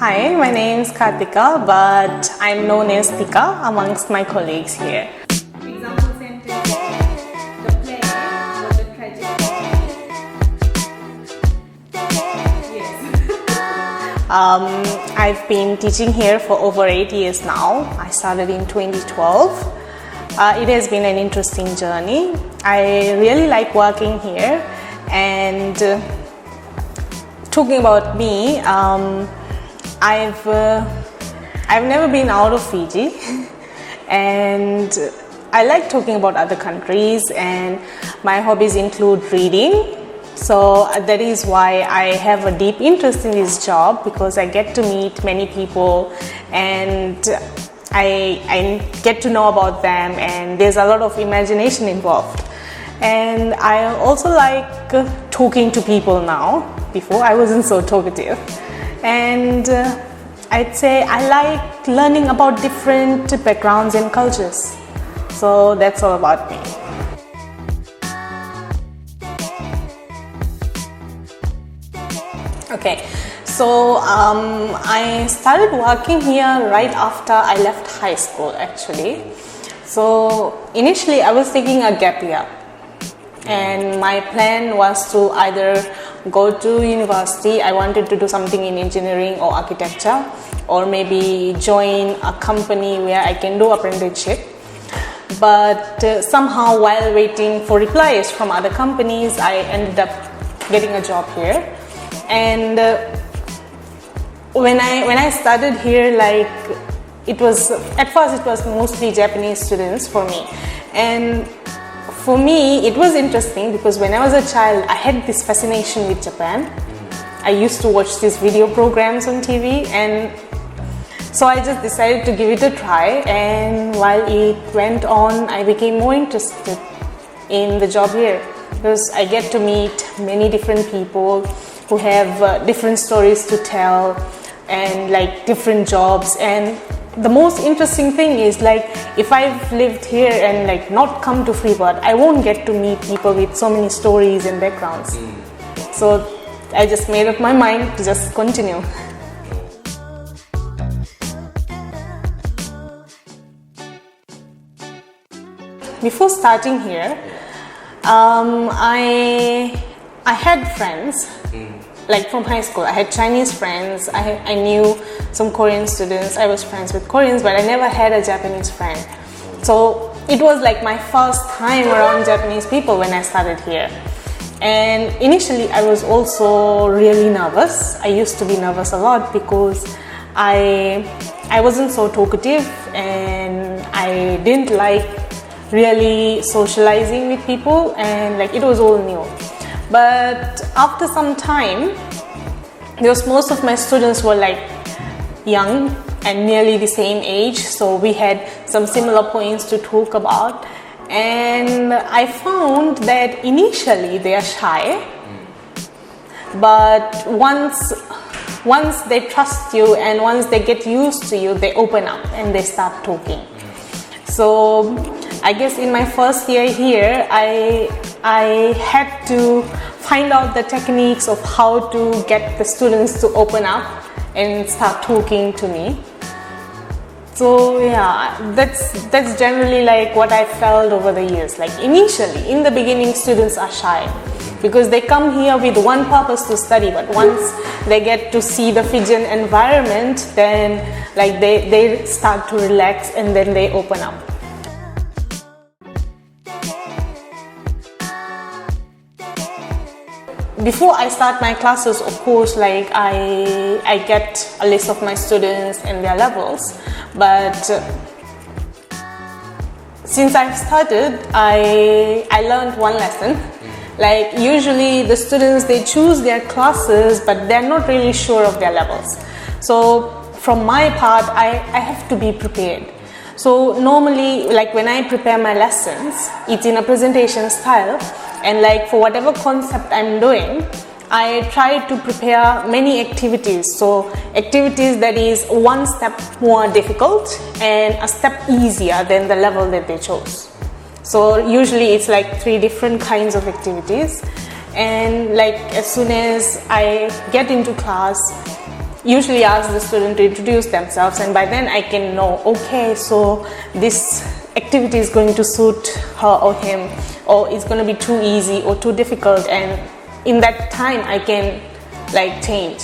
Hi, my name is Kartika, but I'm known as Tika amongst my colleagues here. Example sentence: the play was a tragedy. Yes. I've been teaching here for over 8 years now. I started in 2012. It has been an interesting journey. I really like working here, and talking about me, I've never been out of Fiji, and I like talking about other countries, and my hobbies include reading. So that is why I have a deep interest in this job, because I get to meet many people and I get to know about them, and there's a lot of imagination involved. And I also like talking to people now. Before I wasn't so talkative. And I'd say I like learning about different backgrounds and cultures. So that's all about me. Okay, so I started working here right after I left high school actually. So initially I was taking a gap year, and my plan was to either go to university. I wanted to do something in engineering or architecture, or maybe join a company where I can do apprenticeship. But somehow, while waiting for replies from other companies, I ended up getting a job here. And when I started here, like, it was at first it was mostly Japanese students for me, and for me, it was interesting because when I was a child, I had this fascination with Japan. I used to watch these video programs on TV, and so I just decided to give it a try. And while it went on, I became more interested in the job here, because I get to meet many different people who have different stories to tell, and like different jobs. And the most interesting thing is, like, if I've lived here and like not come to Free Bird, I won't get to meet people with so many stories and backgrounds. So I just made up my mind to just continue. Before starting here, I had friends. Like from high school, I had Chinese friends, I knew some Korean students, I was friends with Koreans, but I never had a Japanese friend. So it was like my first time around Japanese people when I started here. And initially I was also really nervous. I used to be nervous a lot because I wasn't so talkative, and I didn't like really socializing with people, and like it was all new. But after some time, because most of my students were like young and nearly the same age, so we had some similar points to talk about, and I found that initially they are shy, but once they trust you and once they get used to you, they open up and they start talking. So I guess in my first year here, I had to find out the techniques of how to get the students to open up and start talking to me. So yeah, that's generally like what I felt over the years. Like initially, in the beginning, students are shy because they come here with one purpose to study, but once they get to see the Fijian environment, then like they start to relax and then they open up. Before I start my classes, of course, like I get a list of my students and their levels, but since I've started, I learned one lesson. Like usually the students, they choose their classes, but they're not really sure of their levels. So from my part, I have to be prepared. So normally, like when I prepare my lessons, it's in a presentation style. And like for whatever concept I'm doing, I try to prepare many activities. So activities that is one step more difficult and a step easier than the level that they chose. So usually it's like 3 different kinds of activities. And like as soon as I get into class, usually ask the student to introduce themselves, and by then I can know, okay, so this activity is going to suit her or him, or it's going to be too easy or too difficult, and in that time I can like change.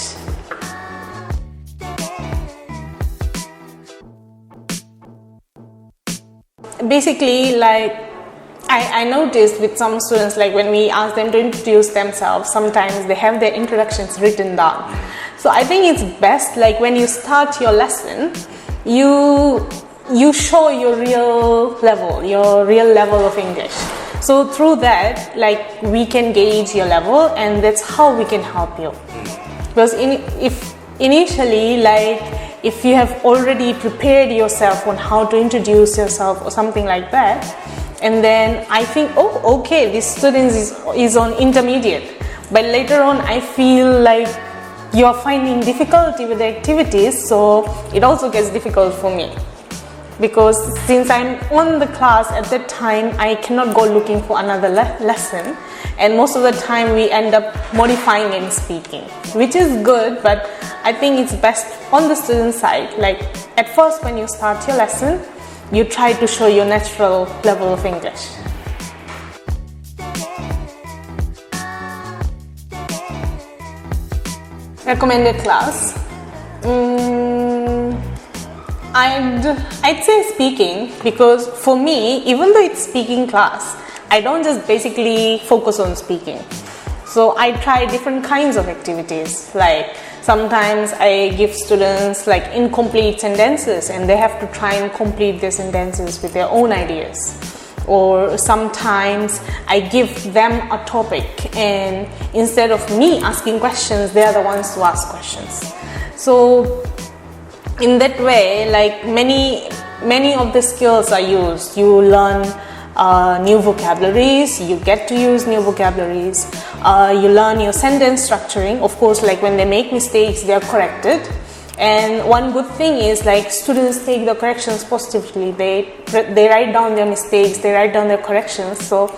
Basically, like I noticed with some students, like when we ask them to introduce themselves, sometimes they have their introductions written down. So I think it's best, like when you start your lesson, you show your real level of English. So through that, like we can gauge your level, and that's how we can help you. Because if initially, like if you have already prepared yourself on how to introduce yourself or something like that, and then I think, oh, okay, this student is on intermediate, but later on I feel like you are finding difficulty with the activities, so it also gets difficult for me. Because since I'm on the class at that time, I cannot go looking for another lesson, and most of the time we end up modifying and speaking, which is good, but I think it's best on the student side. Like at first when you start your lesson, you try to show your natural level of English. Recommended class. I'd say speaking, because for me, even though it's speaking class, I don't just basically focus on speaking. So I try different kinds of activities. Like sometimes I give students like incomplete sentences, and they have to try and complete their sentences with their own ideas. Or sometimes I give them a topic, and instead of me asking questions, they are the ones to ask questions. So in that way, like many of the skills are used. You learn new vocabularies, you get to use new vocabularies, you learn your sentence structuring. Of course, like when they make mistakes, they are corrected. And one good thing is, like, students take the corrections positively. They write down their mistakes, they write down their corrections. So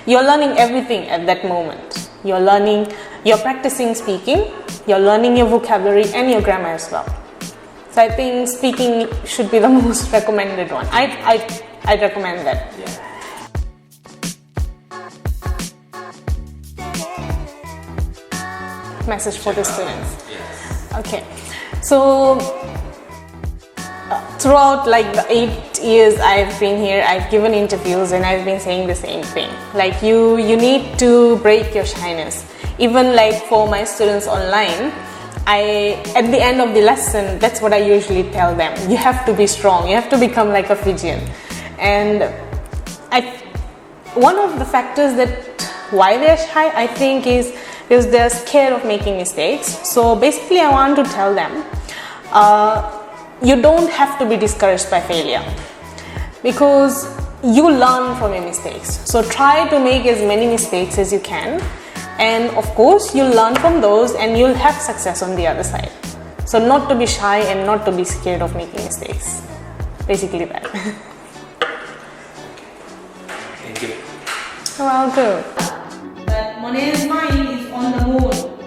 you're learning everything at that moment. You're practicing speaking, you're learning your vocabulary and your grammar as well. So I think speaking should be the most recommended one. I'd recommend that. Yeah. Message for the students. Yes. Okay. So throughout like the 8 years I've been here, I've given interviews and I've been saying the same thing. Like you need to break your shyness. Even like for my students online, at the end of the lesson, that's what I usually tell them. You have to be strong. You have to become like a Fijian. And one of the factors that why they're shy, I think, is because they're scared of making mistakes. So basically I want to tell them, you don't have to be discouraged by failure, because you learn from your mistakes. So try to make as many mistakes as you can, and of course you'll learn from those and you'll have success on the other side. So not to be shy and not to be scared of making mistakes. Basically that. Thank you. You're welcome. That Monet's mind is on the moon.